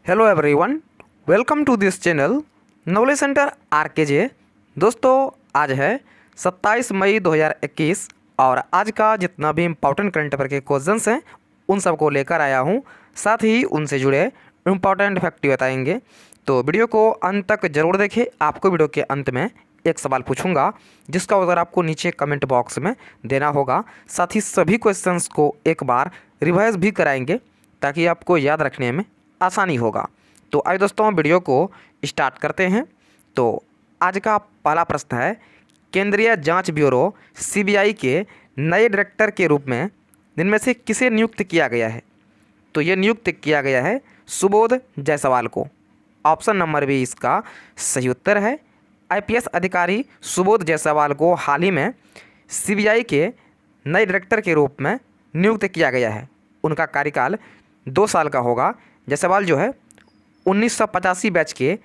Hello everyone, welcome to this channel knowledge centre RKJ. दोस्तों, आज है 27 मई 2021 और आज का जितना भी इम्पोर्टेंट करंट अफेयर के क्वेश्चंस हैं उन सबको लेकर आया हूं। साथ ही उनसे जुड़े इम्पोर्टेंट फैक्ट बताएंगे, तो वीडियो को अंत तक ज़रूर देखें। आपको वीडियो के अंत में एक सवाल पूछूंगा जिसका उत्तर आपको नीचे कमेंट बॉक्स में देना होगा। साथ ही सभी क्वेश्चंस को एक बार रिवाइज भी कराएंगे ताकि आपको याद रखने में आसानी होगा। तो आइए दोस्तों, वीडियो को स्टार्ट करते हैं। तो आज का पहला प्रश्न है, केंद्रीय जांच ब्यूरो सीबीआई के नए डायरेक्टर के रूप में इनमें से किसे नियुक्त किया गया है? तो ये नियुक्त किया गया है सुबोध जायसवाल को। ऑप्शन नंबर बी इसका सही उत्तर है। आईपीएस अधिकारी सुबोध जायसवाल को हाल ही में सीबीआई के नए डायरेक्टर के रूप में नियुक्त किया गया है। उनका कार्यकाल 2 साल का होगा। जायसवाल जो है 1985 बैच के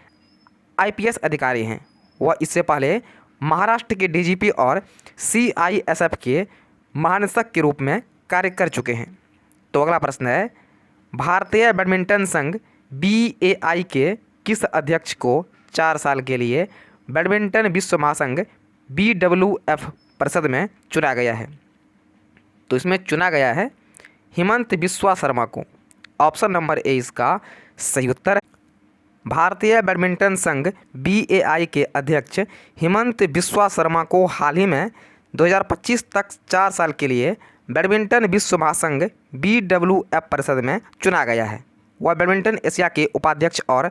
आईपीएस अधिकारी हैं। वह इससे पहले महाराष्ट्र के डीजीपी और सीआईएसएफ के महानिदेशक के रूप में कार्य कर चुके हैं। तो अगला प्रश्न है, भारतीय बैडमिंटन संघ बीएआई के किस अध्यक्ष को 4 साल के लिए बैडमिंटन विश्व महासंघ बीडब्ल्यूएफ परिषद में चुना गया है? तो इसमें चुना गया है हिमंत बिस्वा शर्मा को। ऑप्शन नंबर ए इसका सही उत्तर है। भारतीय बैडमिंटन संघ बीएआई के अध्यक्ष हिमंत बिस्वा शर्मा को हाल ही में 2025 तक 4 साल के लिए बैडमिंटन विश्व महासंघ बीडब्ल्यूएफ परिषद में चुना गया है। वह बैडमिंटन एशिया के उपाध्यक्ष और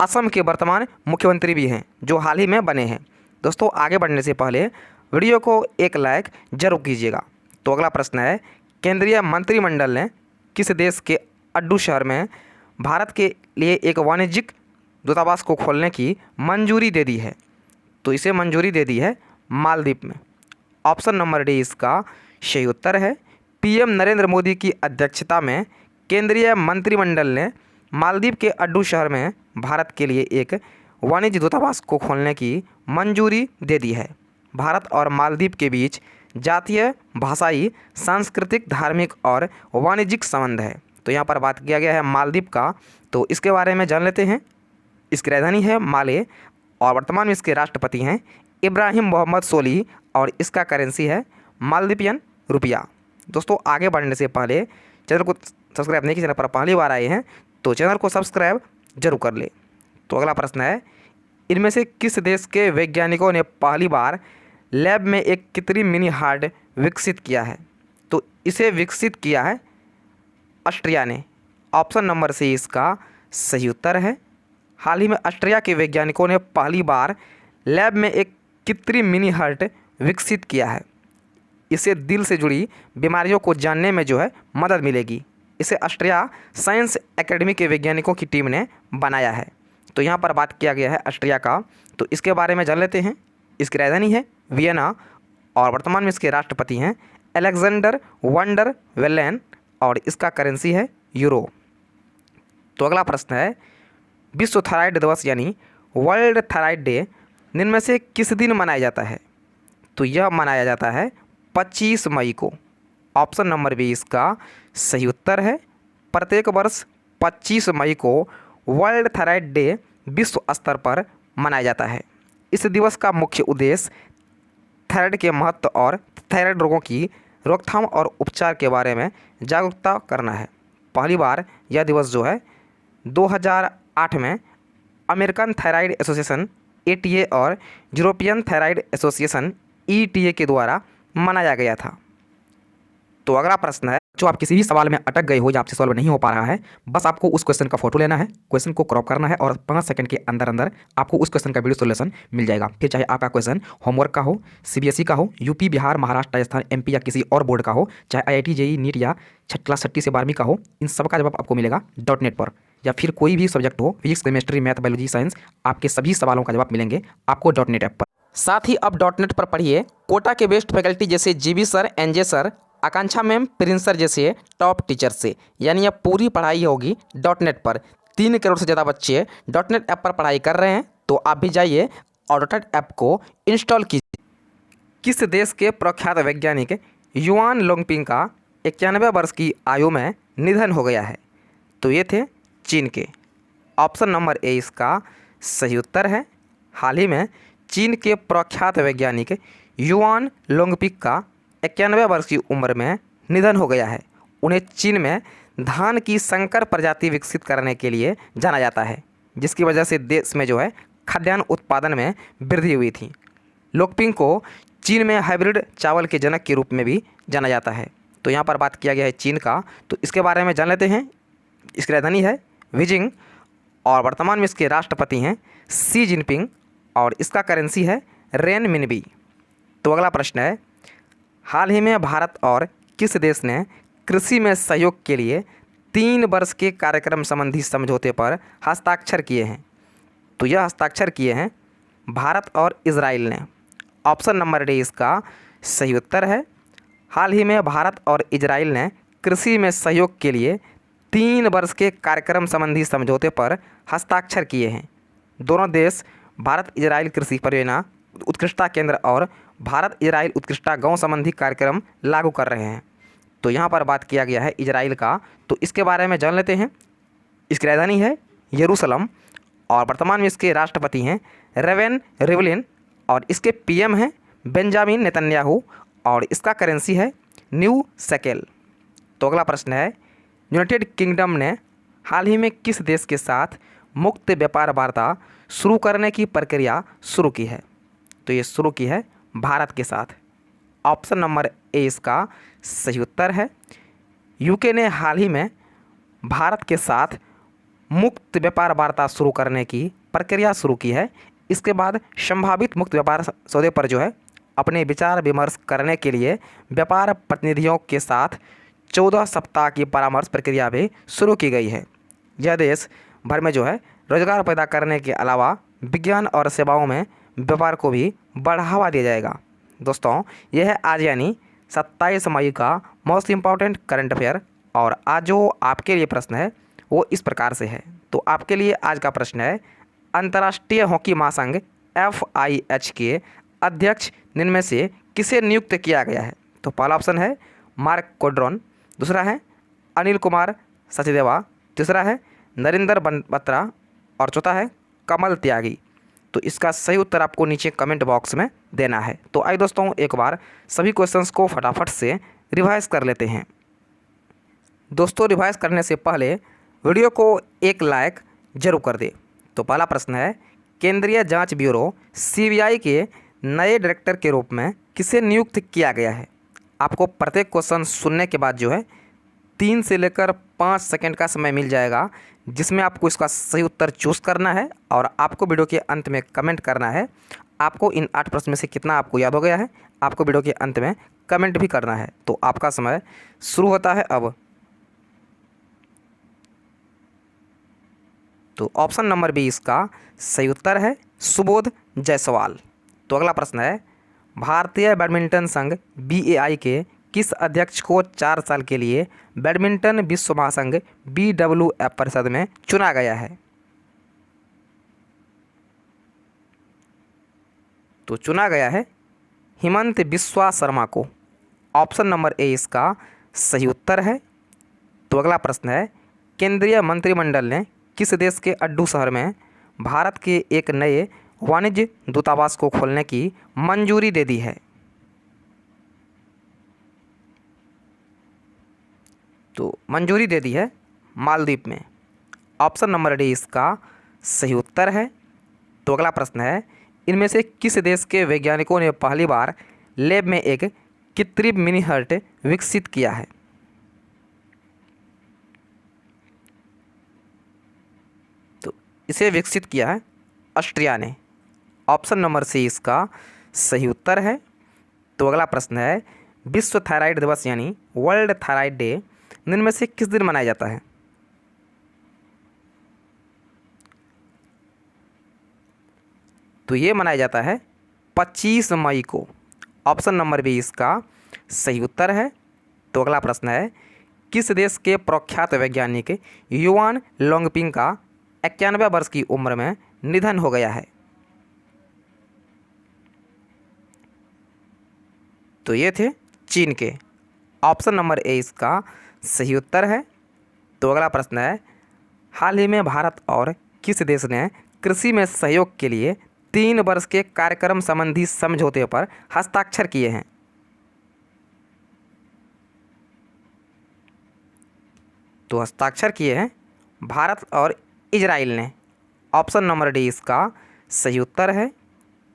असम के वर्तमान मुख्यमंत्री भी हैं, जो हाल ही में बने हैं। दोस्तों, आगे बढ़ने से पहले वीडियो को एक लाइक जरूर कीजिएगा। तो अगला प्रश्न है, केंद्रीय मंत्रिमंडल ने किस देश के अड्डू शहर में भारत के लिए एक वाणिज्यिक दूतावास को खोलने की मंजूरी दे दी है? तो इसे मंजूरी दे दी है मालदीव में। ऑप्शन नंबर डी इसका सही उत्तर है। पीएम नरेंद्र मोदी की अध्यक्षता में केंद्रीय मंत्रिमंडल ने मालदीव के अड्डू शहर में भारत के लिए एक वाणिज्य दूतावास को खोलने की मंजूरी दे दी है। भारत और मालदीव के बीच जातीय, भाषाई, सांस्कृतिक, धार्मिक और वाणिज्यिक संबंध है। तो यहाँ पर बात किया गया है मालदीव का, तो इसके बारे में जान लेते हैं। इसकी राजधानी है माले और वर्तमान में इसके राष्ट्रपति हैं इब्राहिम मोहम्मद सोली और इसका करेंसी है मालदीवियन रुपया। दोस्तों, आगे बढ़ने से पहले चैनल को सब्सक्राइब नहीं किया, चैनल पर पहली बार आए हैं तो चैनल को सब्सक्राइब जरूर कर ले। तो अगला प्रश्न है, इनमें से किस देश के वैज्ञानिकों ने पहली बार लैब में एक कृत्रिम मिनी हार्ट विकसित किया है? तो इसे विकसित किया है ऑस्ट्रिया ने। ऑप्शन नंबर सी इसका सही उत्तर है। हाल ही में ऑस्ट्रिया के वैज्ञानिकों ने पहली बार लैब में एक कृत्रिम मिनी हार्ट विकसित किया है। इससे दिल से जुड़ी बीमारियों को जानने में जो है मदद मिलेगी। इसे ऑस्ट्रिया साइंस एकेडमी के वैज्ञानिकों की टीम ने बनाया है। तो यहाँ पर बात किया गया है ऑस्ट्रिया का, तो इसके बारे में जान लेते हैं। इसकी राजधानी है वियना और वर्तमान में इसके राष्ट्रपति हैं अलेक्जेंडर वंडर वेलेन और इसका करेंसी है यूरो। तो अगला प्रश्न है, विश्व थायराइड दिवस यानी वर्ल्ड थायराइड डे इनमें से किस दिन मनाया जाता है? तो यह मनाया जाता है 25 मई को। ऑप्शन नंबर बी इसका सही उत्तर है। प्रत्येक वर्ष 25 मई को वर्ल्ड थायराइड डे विश्व स्तर पर मनाया जाता है। इस दिवस का मुख्य उद्देश्य थायराइड के महत्व और थायराइड रोगों की रोकथाम और उपचार के बारे में जागरूकता करना है। पहली बार यह दिवस जो है 2008 में अमेरिकन थायराइड एसोसिएशन एटीए और यूरोपियन थायराइड एसोसिएशन ईटीए के द्वारा मनाया गया था। तो अगला प्रश्न है, जो आप किसी भी सवाल में अटक गए हो या आपसे सॉल्व नहीं हो पा रहा है, बस आपको उस क्वेश्चन का फोटो लेना है, क्वेश्चन को क्रॉप करना है और 5 सेकंड के अंदर अंदर आपको उस क्वेश्चन का वीडियो सोल्यूशन मिल जाएगा। फिर चाहे आपका क्वेश्चन होमवर्क का हो, सीबीएसई का हो, यूपी, बिहार, महाराष्ट्र, राजस्थान, एमपी या किसी और बोर्ड का हो, चाहे आईआईटी, जेईई, नीट या क्लास 6 से 12वीं का हो, इन सब का जवाब आपको मिलेगा .net पर। या फिर कोई भी सब्जेक्ट हो, physics, chemistry, math, biology, science, आपके सभी सवालों का जवाब मिलेंगे आपको .net ऐप पर। साथ ही अब .net पर पढ़िए कोटा के बेस्ट फैकल्टी जैसे जीबी सर, एनजे सर, आकांक्षा मैम, प्रिंस सर जैसे टॉप टीचर से। यानी अब पूरी पढ़ाई होगी .net पर। 3 करोड़ से ज़्यादा बच्चे .net ऐप पर पढ़ाई कर रहे हैं, तो आप भी जाइए और .net ऐप को इंस्टॉल कीजिए। किस देश के प्रख्यात वैज्ञानिक युआन लोंगपिंग का 91 वर्ष की आयु में निधन हो गया है? तो ये थे चीन के। ऑप्शन नंबर ए इसका सही उत्तर है। हाल ही में चीन के प्रख्यात वैज्ञानिक युआन लोंगपिक का 91 वर्ष की उम्र में निधन हो गया है। उन्हें चीन में धान की संकर प्रजाति विकसित करने के लिए जाना जाता है, जिसकी वजह से देश में जो है खाद्यान्न उत्पादन में वृद्धि हुई थी। लोंगपिक को चीन में हाइब्रिड चावल के जनक के रूप में भी जाना जाता है। तो यहाँ पर बात किया गया है चीन का, तो इसके बारे में जान लेते हैं। इसकी राजधानी है बीजिंग और वर्तमान में इसके राष्ट्रपति हैं शी जिनपिंग और इसका करेंसी है रेनमिनबी। तो अगला प्रश्न है, हाल ही में भारत और किस देश ने कृषि में सहयोग के लिए 3 वर्ष के कार्यक्रम संबंधी समझौते पर हस्ताक्षर किए हैं? तो यह हस्ताक्षर किए हैं भारत और इजराइल ने। ऑप्शन नंबर डी इसका सही उत्तर है। हाल ही में भारत और इजराइल ने कृषि में सहयोग के लिए 3 वर्ष के कार्यक्रम संबंधी समझौते पर हस्ताक्षर किए हैं। दोनों देश भारत इजराइल कृषि परियोजना उत्कृष्टता केंद्र और भारत इजराइल उत्कृष्टता गांव संबंधी कार्यक्रम लागू कर रहे हैं। तो यहाँ पर बात किया गया है इजराइल का, तो इसके बारे में जान लेते हैं। इसकी राजधानी है यरूशलेम और वर्तमान में इसके राष्ट्रपति हैं रेवेन रिवलिन और इसके पीएम हैं बेंजामिन नेतन्याहू और इसका करेंसी है न्यू शेकेल। तो अगला प्रश्न है, यूनाइटेड किंगडम ने हाल ही में किस देश के साथ मुक्त व्यापार वार्ता शुरू करने की प्रक्रिया शुरू की है? तो ये शुरू की है भारत के साथ। ऑप्शन नंबर ए इसका सही उत्तर है। यूके ने हाल ही में भारत के साथ मुक्त व्यापार वार्ता शुरू करने की प्रक्रिया शुरू की है। इसके बाद संभावित मुक्त व्यापार सौदे पर जो है अपने विचार विमर्श करने के लिए व्यापार प्रतिनिधियों के साथ 14 सप्ताह की परामर्श प्रक्रिया भी शुरू की गई है। यह देश भर में जो है रोजगार पैदा करने के अलावा विज्ञान और सेवाओं में व्यापार को भी बढ़ावा दिया जाएगा। दोस्तों, यह है आज यानी 27 मई का मोस्ट इम्पॉर्टेंट करंट अफेयर और आज जो आपके लिए प्रश्न है वो इस प्रकार से है। तो आपके लिए आज का प्रश्न है, अंतर्राष्ट्रीय हॉकी महासंघ FIH के अध्यक्ष निम्न में से किसे नियुक्त किया गया है? तो पहला ऑप्शन है मार्क कोड्रोन, दूसरा है अनिल कुमार सचदेवा, तीसरा है नरेंद्र बत्रा और चौथा है कमल त्यागी। तो इसका सही उत्तर आपको नीचे कमेंट बॉक्स में देना है। तो आइए दोस्तों, एक बार सभी क्वेश्चंस को फटाफट से रिवाइज कर लेते हैं। दोस्तों, रिवाइज करने से पहले वीडियो को एक लाइक जरूर कर दे। तो पहला प्रश्न है, केंद्रीय जांच ब्यूरो CBI के नए डायरेक्टर के रूप में किसे नियुक्त किया गया है? आपको प्रत्येक क्वेश्चन सुनने के बाद जो है 3 से लेकर 5 सेकंड का समय मिल जाएगा, जिसमें आपको इसका सही उत्तर चूज़ करना है और आपको वीडियो के अंत में कमेंट करना है आपको इन 8 प्रश्न में से कितना आपको याद हो गया है। आपको वीडियो के अंत में कमेंट भी करना है। तो आपका समय शुरू होता है अब। तो ऑप्शन नंबर बी इसका सही उत्तर है, सुबोध जायसवाल। तो अगला प्रश्न है, भारतीय बैडमिंटन संघ BAI के किस अध्यक्ष को 4 साल के लिए बैडमिंटन विश्व महासंघ BWF परिषद में चुना गया है? तो चुना गया है हिमंत बिस्वा शर्मा को। ऑप्शन नंबर ए इसका सही उत्तर है। तो अगला प्रश्न है, केंद्रीय मंत्रिमंडल ने किस देश के अड्डू शहर में भारत के एक नए वाणिज्य दूतावास को खोलने की मंजूरी दे दी है? तो मंजूरी दे दी है मालदीव में। ऑप्शन नंबर डी इसका सही उत्तर है। तो अगला प्रश्न है, इनमें से किस देश के वैज्ञानिकों ने पहली बार लैब में एक कृत्रिम मिनी हार्ट विकसित किया है? तो इसे विकसित किया है ऑस्ट्रिया ने। ऑप्शन नंबर सी इसका सही उत्तर है। तो अगला प्रश्न है, विश्व थायराइड दिवस यानी वर्ल्ड थायराइड डे निम्न में से किस दिन मनाया जाता है? तो ये मनाया जाता है 25 मई को। ऑप्शन नंबर बी इसका सही उत्तर है। तो अगला प्रश्न है, किस देश के प्रख्यात वैज्ञानिक युआन लोंगपिंग का 91 वर्ष की उम्र में निधन हो गया है? तो ये थे चीन के। ऑप्शन नंबर ए इसका सही उत्तर है। तो अगला प्रश्न है, हाल ही में भारत और किस देश ने कृषि में सहयोग के लिए 3 वर्ष के कार्यक्रम संबंधी समझौते पर हस्ताक्षर किए हैं? तो हस्ताक्षर किए हैं भारत और इजराइल ने। ऑप्शन नंबर डी इसका सही उत्तर है।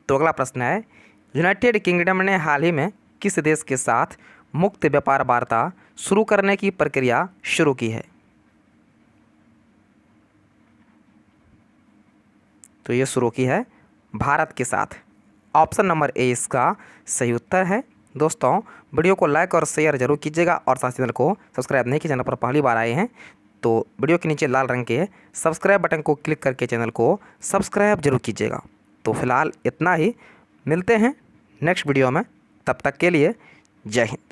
तो अगला प्रश्न है, यूनाइटेड किंगडम ने हाल ही में किस देश के साथ मुक्त व्यापार वार्ता शुरू करने की प्रक्रिया शुरू की है? तो ये शुरू की है भारत के साथ। ऑप्शन नंबर ए इसका सही उत्तर है। दोस्तों, वीडियो को लाइक और शेयर जरूर कीजिएगा और साथ चैनल को सब्सक्राइब नहीं किया, चैनल पर पहली बार आए हैं तो वीडियो के नीचे लाल रंग के सब्सक्राइब बटन को क्लिक करके चैनल को सब्सक्राइब जरूर कीजिएगा। तो फिलहाल इतना ही, मिलते हैं नेक्स्ट वीडियो में, तब तक के लिए जय हिंद।